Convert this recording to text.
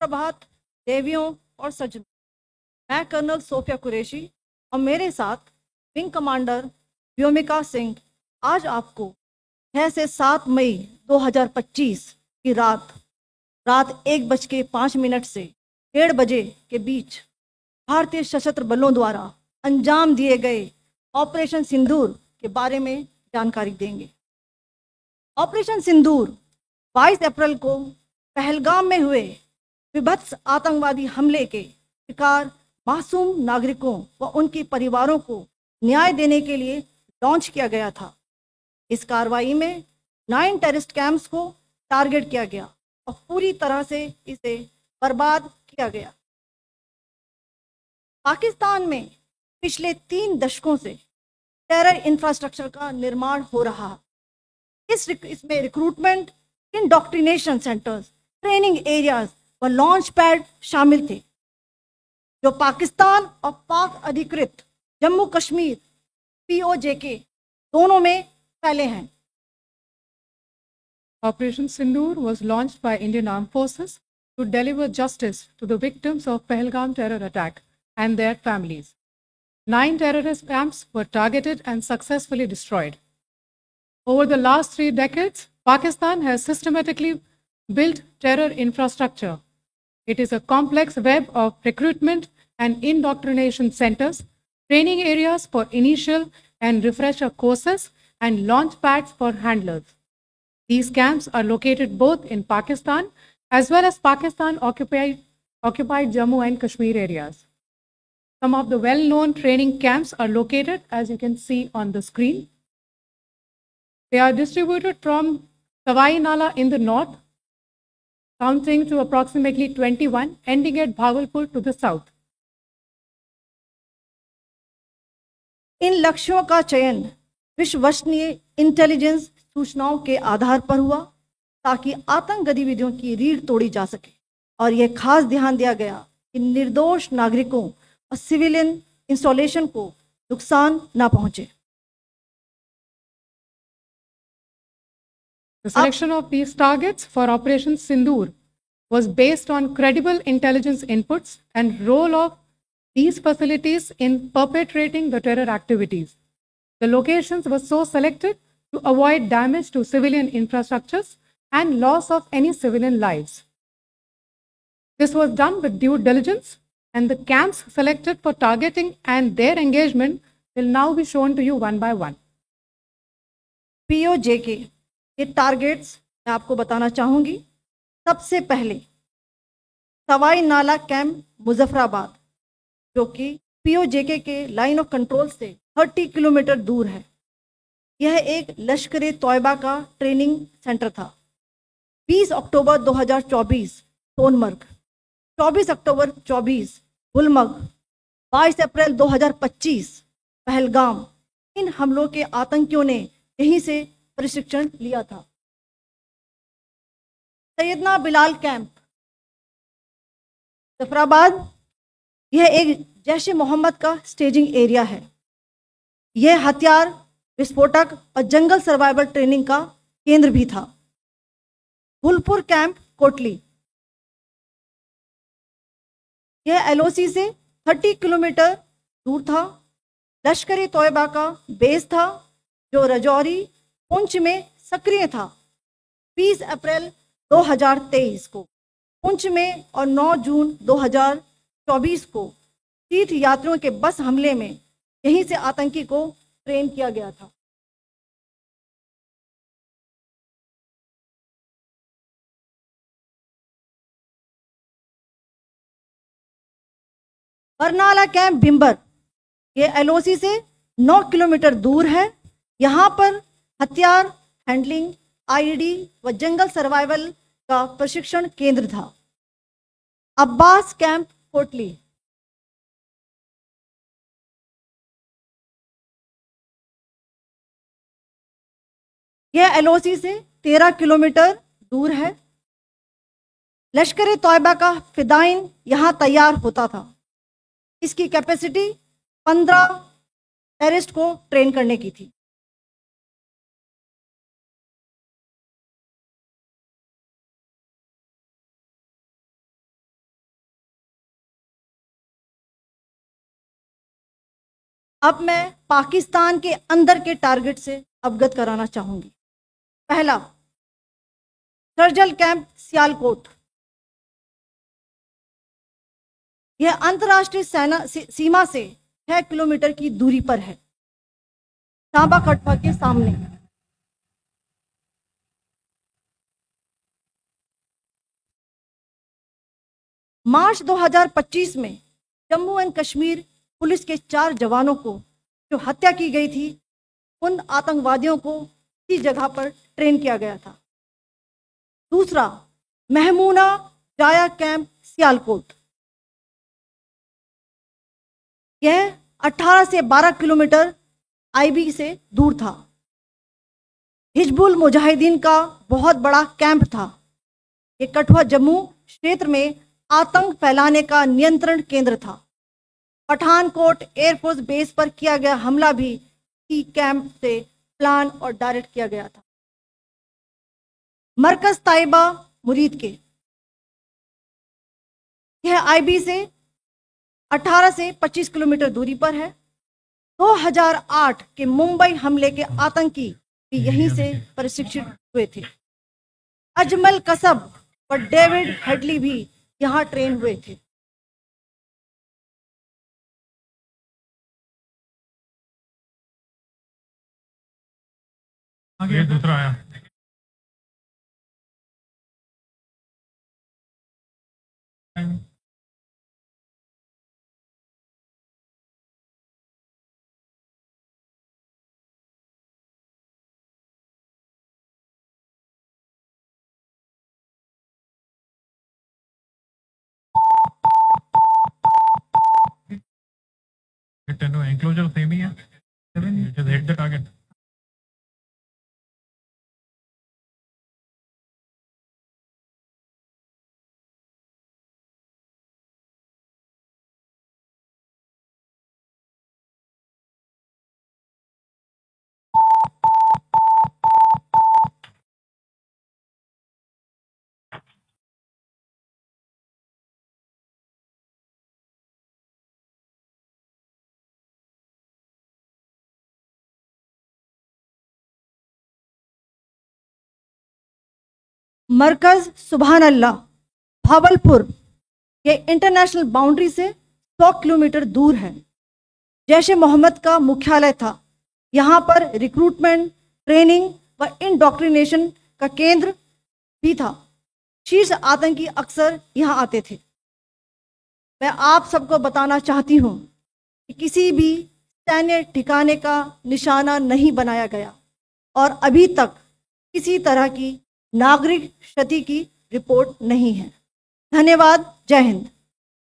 प्रभात देवियों और सज्जनों, मैं कर्नल सोफिया कुरैशी और मेरे साथ विंग कमांडर व्योमिका सिंह आज आपको 6 से 7 मई 2025 की रात 1:05 से 1:30 बजे के बीच भारतीय सशस्त्र बलों द्वारा अंजाम दिए गए ऑपरेशन सिंदूर के बारे में जानकारी देंगे। ऑपरेशन सिंदूर 22 अप्रैल को पहलगाम में हुए विभत्स आतंकवादी हमले के शिकार मासूम नागरिकों व उनके परिवारों को न्याय देने के लिए लॉन्च किया गया था। इस कार्रवाई में 9 टेररिस्ट कैंप्स को टारगेट किया गया और पूरी तरह से इसे बर्बाद किया गया। पाकिस्तान में पिछले 3 दशकों से टेरर इंफ्रास्ट्रक्चर का निर्माण हो रहा है। इसमें recruitment, indoctrination centres, training areas व लॉन्च पैड शामिल थे, जो पाकिस्तान और पाक अधिकृत जम्मू कश्मीर POJK दोनों में फैले हैं। Operation Sindoor was launched by Indian Armed Forces to deliver justice to the victims of Pahalgam terror attack and their families. 9 terrorist camps were targeted and successfully destroyed. Over the last 3 decades, Pakistan has systematically built terror infrastructure. It is a complex web of recruitment and indoctrination centers, training areas for initial and refresher courses, and launch pads for handlers. These camps are located both in Pakistan as well as Pakistan-occupied Jammu and Kashmir areas. Some of the well-known training camps are located, as you can see on the screen. They are distributed from Sawai Nala in the north, counting to approximately 21, ending at Bhagalpur to the south. इन लक्ष्यों का चयन विश्वसनीय intelligence सूचनाओं के आधार पर हुआ ताकि आतंक गतिविधियों की रीढ़ तोड़ी जा सके, और यह खास ध्यान दिया गया कि निर्दोष नागरिकों और सिविलियन इंस्टॉलेशन को नुकसान न पहुंचे। The selection of these targets for Operation Sindoor was based on credible intelligence inputs and role of these facilities in perpetrating the terror activities. The locations were so selected to avoid damage to civilian infrastructures and loss of any civilian lives. This was done with due diligence, and the camps selected for targeting and their engagement will now be shown to you one by one. POJK के targets मैं आपको बताना चाहूंगी। सबसे पहले सवाई नाला camp Muzaffarabad, जो कि POJK के लाइन ऑफ कंट्रोल से 30 किलोमीटर दूर है। यह एक लश्कर तोयबा का ट्रेनिंग सेंटर था। 20 अक्टूबर 2024 सोनमर्ग, 24 अक्टूबर 24 गुलमर्ग, 22 अप्रैल 2025 पहलगाम, इन हमलों के आतंकियों ने यहीं से प्रशिक्षण लिया था। सैयदना बिलाल कैंप जफराबाद, यह एक जैश मोहम्मद का स्टेजिंग एरिया है। यह हथियार, विस्फोटक और जंगल सर्वाइवल ट्रेनिंग का केंद्र भी था। गुलपुर कैंप कोटली, यह LOC से 30 किलोमीटर दूर था। लश्कर तोयबा का बेस था, जो रजौरी पुंछ में सक्रिय था। 20 अप्रैल 2023 को पुंछ में और 9 जून 2024 को तीर्थ यात्रियों के बस हमले में यहीं से आतंकी को ट्रेन किया गया था। बरनाला कैंप भिम्बर, ये LOC से 9 किलोमीटर दूर है। यहाँ पर हथियार, हैंडलिंग, IED व जंगल सर्वाइवल का प्रशिक्षण केंद्र था। अब्बास कैंप कोटली, यह LOC से 13 किलोमीटर दूर है। लश्कर तोयबा का फिदाइन यहाँ तैयार होता था। इसकी कैपेसिटी 15 टेररिस्ट को ट्रेन करने की थी। अब मैं पाकिस्तान के अंदर के टारगेट से अवगत कराना चाहूंगी। पहला, सर्जिकल कैंप सियालकोट। यह अंतर्राष्ट्रीय सीमा से 6 किलोमीटर की दूरी पर है, सांबा कटवा के सामने। मार्च 2025 में जम्मू एंड कश्मीर पुलिस के 4 जवानों को जो हत्या की गई थी, उन आतंकवादियों को इसी जगह पर ट्रेन किया गया था। दूसरा, महमूना जाया कैंप सियालकोट। यह 18 से 12 किलोमीटर आईबी से दूर था। हिजबुल मुजाहिदीन का बहुत बड़ा कैंप था। ये कठुआ जम्मू क्षेत्र में आतंक फैलाने का नियंत्रण केंद्र था। पठानकोट एयरफोर्स बेस पर किया गया हमला भी इसी कैंप से प्लान और डायरेक्ट किया गया था। मरकज ताइबा मुरीद के, यह आईबी से 18 से 25 किलोमीटर दूरी पर है। 2008 के मुंबई हमले के आतंकी भी यहीं से प्रशिक्षित हुए थे। अजमल कसब और डेविड हेडली भी यहाँ ट्रेन हुए थे। आगे दूसरा आया। एंक्लोजर सेम ही है। Just hit the target. मरकज सुभान अल्लाह भावलपुर, ये इंटरनेशनल बाउंड्री से 100 किलोमीटर दूर है। जैश ए मोहम्मद का मुख्यालय था। यहाँ पर रिक्रूटमेंट, ट्रेनिंग व इंडोक्ट्रिनेशन का केंद्र भी था। शीर्ष आतंकी अक्सर यहाँ आते थे। मैं आप सबको बताना चाहती हूँ कि किसी भी सैन्य ठिकाने का निशाना नहीं बनाया गया और अभी तक किसी तरह की नागरिक क्षति की रिपोर्ट नहीं है। धन्यवाद। जय हिंद।